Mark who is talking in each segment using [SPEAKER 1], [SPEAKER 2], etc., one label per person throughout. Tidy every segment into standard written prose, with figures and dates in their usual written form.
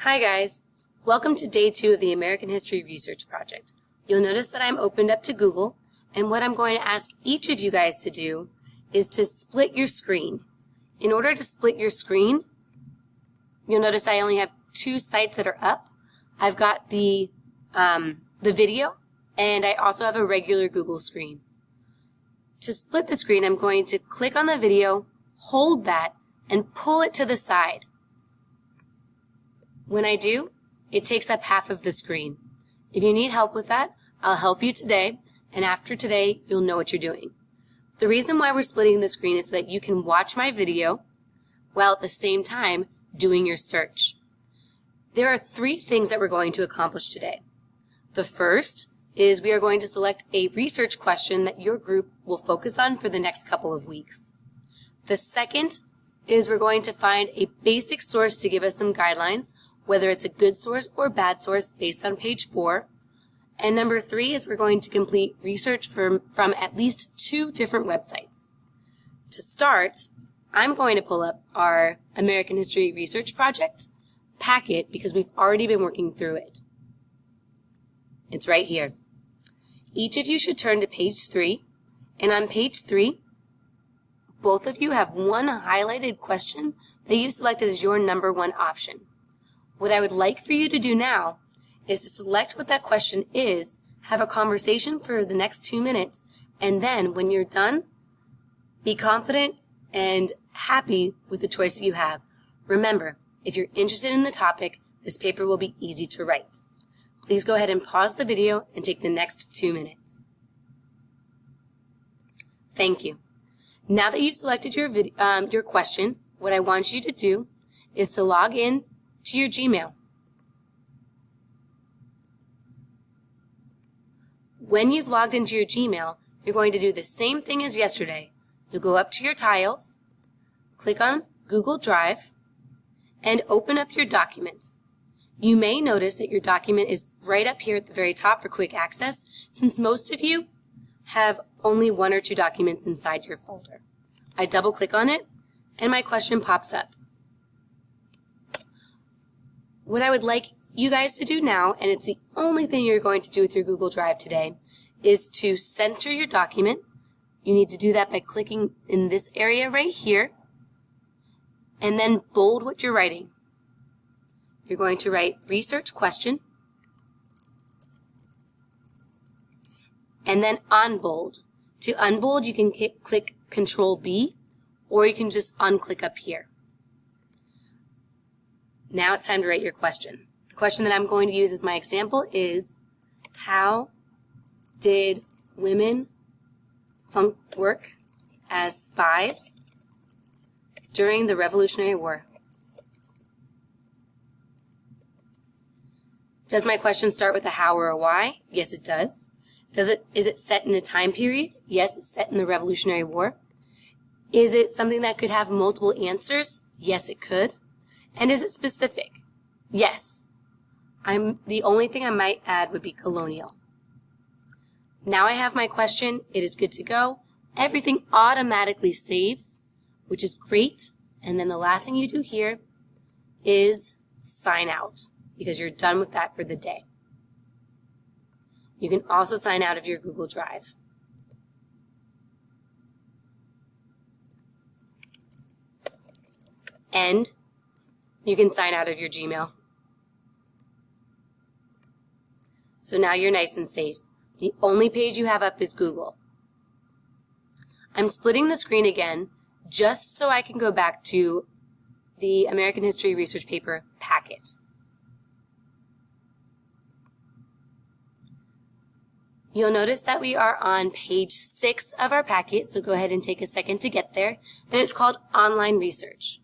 [SPEAKER 1] Hi guys, welcome to day 2 of the American History Research Project. You'll notice that I'm opened up to Google, and what I'm going to ask each of you guys to do is to split your screen. In order to split your screen, you'll notice I only have 2 sites that are up. I've got the video, and I also have a regular Google screen. To split the screen, I'm going to click on the video, hold that, and pull it to the side. When I do, it takes up half of the screen. If you need help with that, I'll help you today, and after today, you'll know what you're doing. The reason why we're splitting the screen is so that you can watch my video while at the same time doing your search. There are 3 things that we're going to accomplish today. The first is we are going to select a research question that your group will focus on for the next couple of weeks. The second is we're going to find a basic source to give us some guidelines, whether it's a good source or bad source based on page 4. And number 3 is we're going to complete research from at least 2 different websites. To start, I'm going to pull up our American History Research Project packet because we've already been working through it. It's right here. Each of you should turn to page 3, and on page 3, both of you have one highlighted question that you selected as your number 1 option. What I would like for you to do now is to select what that question is, have a conversation for the next 2 minutes, and then when you're done, be confident and happy with the choice that you have. Remember, if you're interested in the topic, this paper will be easy to write. Please go ahead and pause the video and take the next 2 minutes. Thank you. Now that you've selected your question, what I want you to do is to log in to your Gmail. When you've logged into your Gmail, you're going to do the same thing as yesterday. You'll go up to your tiles, click on Google Drive, and open up your document. You may notice that your document is right up here at the very top for quick access, since most of you have only 1 or 2 documents inside your folder. I double click on it, and my question pops up. What I would like you guys to do now, and it's the only thing you're going to do with your Google Drive today, is to center your document. You need to do that by clicking in this area right here, and then bold what you're writing. You're going to write research question, and then unbold. To unbold, you can click Control B, or you can just unclick up here. Now it's time to write your question. The question that I'm going to use as my example is, how did women work as spies during the Revolutionary War? Does my question start with a how or a why? Yes, it does. Is it set in a time period? Yes, it's set in the Revolutionary War. Is it something that could have multiple answers? Yes, it could. And is it specific? Yes. The only thing I might add would be colonial. Now I have my question. It is good to go. Everything automatically saves, which is great. And then the last thing you do here is sign out, because you're done with that for the day. You can also sign out of your Google Drive. And you can sign out of your Gmail. So now you're nice and safe. The only page you have up is Google. I'm splitting the screen again just so I can go back to the American History Research paper packet. You'll notice that we are on page 6 of our packet, so go ahead and take a second to get there, and it's called Online Research.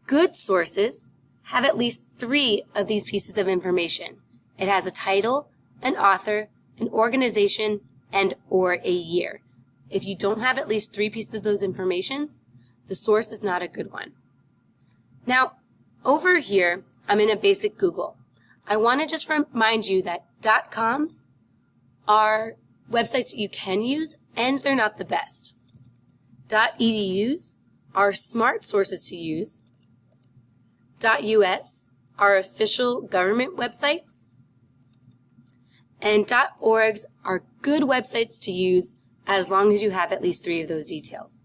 [SPEAKER 1] Good sources have at least 3 of these pieces of information. It has a title, an author, an organization, and or a year. If you don't have at least 3 pieces of those informations, the source is not a good one. Now, over here, I'm in a basic Google. I want to just remind you that .coms are websites that you can use, and they're not the best. .edus are smart sources to use. .us are official government websites, and .orgs are good websites to use as long as you have at least 3 of those details.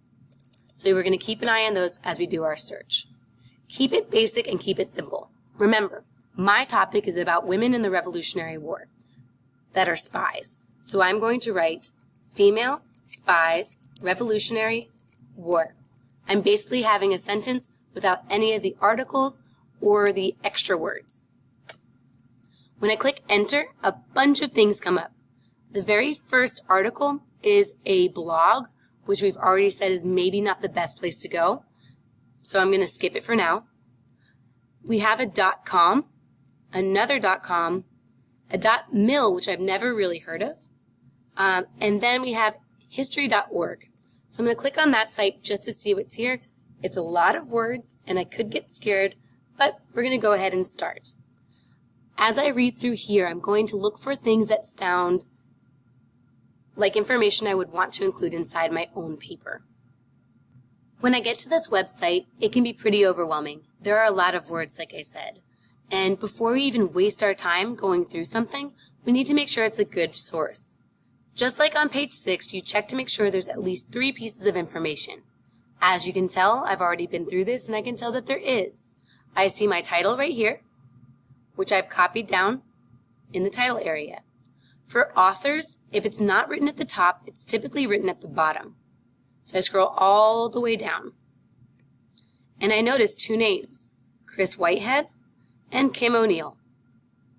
[SPEAKER 1] So we're going to keep an eye on those as we do our search. Keep it basic and keep it simple. Remember, my topic is about women in the Revolutionary War that are spies. So I'm going to write female spies, Revolutionary War. I'm basically having a sentence without any of the articles or the extra words. When I click enter, a bunch of things come up. The very first article is a blog, which we've already said is maybe not the best place to go. So I'm going to skip it for now. We have a .com, another .com, a .mil, which I've never really heard of, and then we have history.org. So I'm going to click on that site just to see what's here. It's a lot of words, and I could get scared, but we're going to go ahead and start. As I read through here, I'm going to look for things that sound like information I would want to include inside my own paper. When I get to this website, it can be pretty overwhelming. There are a lot of words, like I said. And before we even waste our time going through something, we need to make sure it's a good source. Just like on page 6, you check to make sure there's at least 3 pieces of information. As you can tell, I've already been through this, and I can tell that there is. I see my title right here, which I've copied down in the title area. For authors, if it's not written at the top, it's typically written at the bottom. So I scroll all the way down. And I notice 2 names, Chris Whitehead and Kim O'Neill.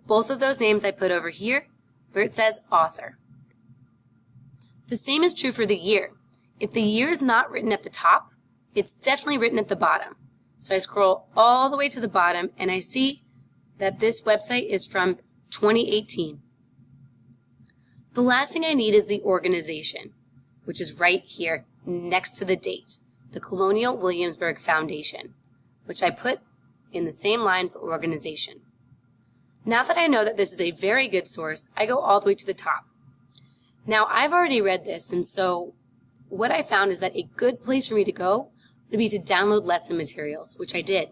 [SPEAKER 1] Both of those names I put over here where it says author. The same is true for the year. If the year is not written at the top, it's definitely written at the bottom. So I scroll all the way to the bottom and I see that this website is from 2018. The last thing I need is the organization, which is right here next to the date, the Colonial Williamsburg Foundation, which I put in the same line for organization. Now that I know that this is a very good source, I go all the way to the top. Now I've already read this, and so what I found is that a good place for me to go would be to download lesson materials, which I did.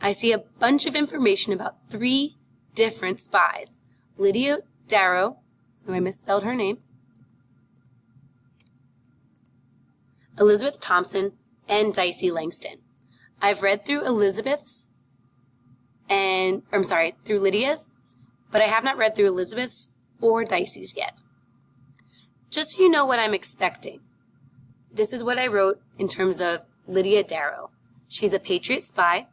[SPEAKER 1] I see a bunch of information about 3 different spies, Lydia Darrow, who I misspelled her name, Elizabeth Thompson, and Dicey Langston. I've read through through Lydia's, but I have not read through Elizabeth's or Dicey's yet. Just so you know what I'm expecting, this is what I wrote in terms of Lydia Darrow. She's a Patriot spy,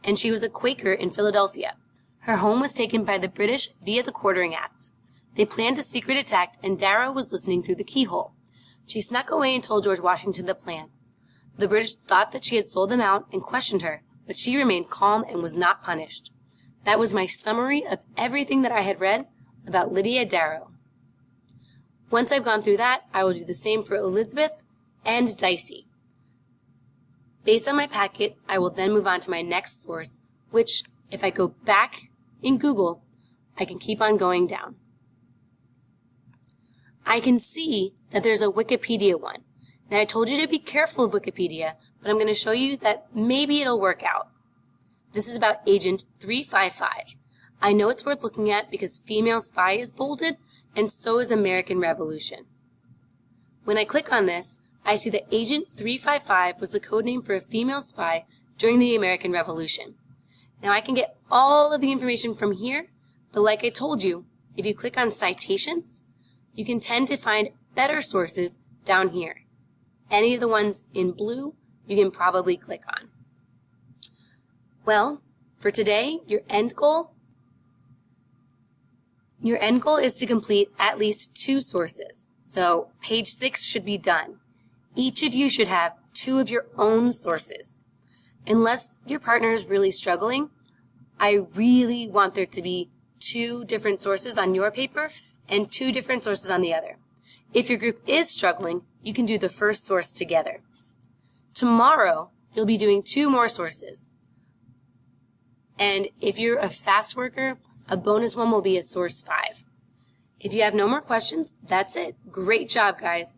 [SPEAKER 1] and she was a Quaker in Philadelphia. Her home was taken by the British via the Quartering Act. They planned a secret attack, and Darrow was listening through the keyhole. She snuck away and told George Washington the plan. The British thought that she had sold them out and questioned her, but she remained calm and was not punished. That was my summary of everything that I had read about Lydia Darrow. Once I've gone through that, I will do the same for Elizabeth and Dicey. Based on my packet, I will then move on to my next source, which, if I go back in Google, I can keep on going down. I can see that there's a Wikipedia one. Now, I told you to be careful of Wikipedia, but I'm going to show you that maybe it'll work out. This is about Agent 355. I know it's worth looking at because female spy is bolded, and so is American Revolution. When I click on this, I see that Agent 355 was the code name for a female spy during the American Revolution. Now, I can get all of the information from here, but like I told you, if you click on citations, you can tend to find better sources down here. Any of the ones in blue, you can probably click on. Well, for today, your end goal is to complete at least 2 sources. So page 6 should be done. Each of you should have 2 of your own sources. Unless your partner is really struggling, I really want there to be 2 different sources on your paper and 2 different sources on the other. If your group is struggling, you can do the first source together. Tomorrow, you'll be doing 2 more sources. And if you're a fast worker, a bonus one will be a source 5. If you have no more questions, that's it. Great job, guys.